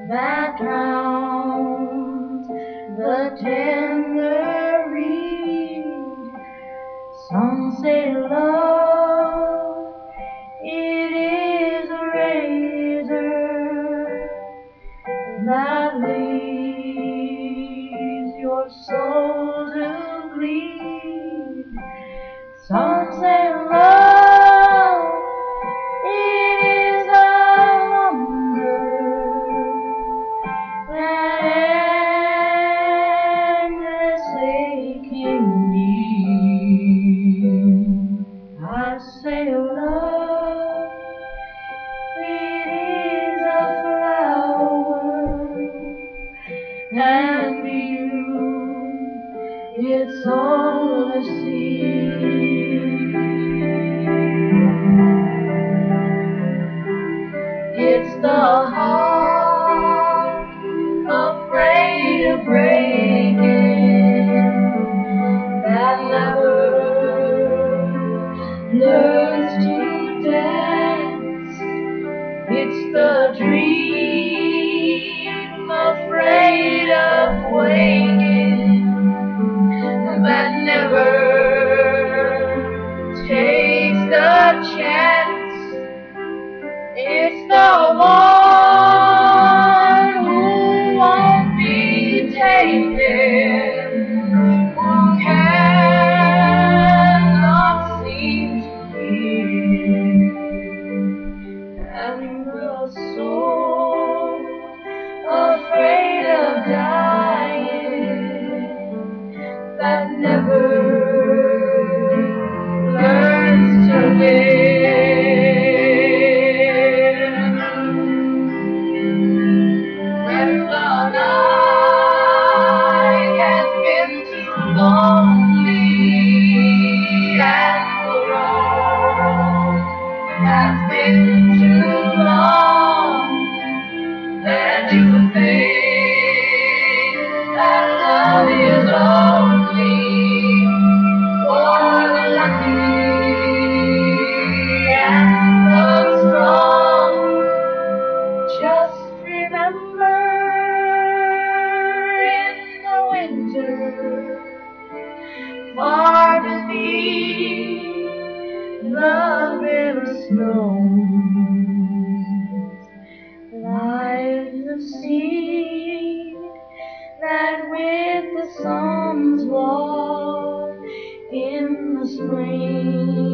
that drowns the tender reed. Some say love, it is a razor that leaves your soul to bleed. Some say love, it is a wonder that endless aching need. I say love, it is a flower, and you, it's all a seed. It's the heart afraid of breaking that never learns to dance. It's the dream afraid of waking that never takes the chance. It's the one who won't be taken, who cannot seem to hear, and the soul afraid of dying that never learns to live. When the night has been too lonely and the road has been too long, and you think that love is only for the lucky and the strong. Just remember, in the winter, far beneath the bitter snows, lies the seed that with the sun's walk in the spring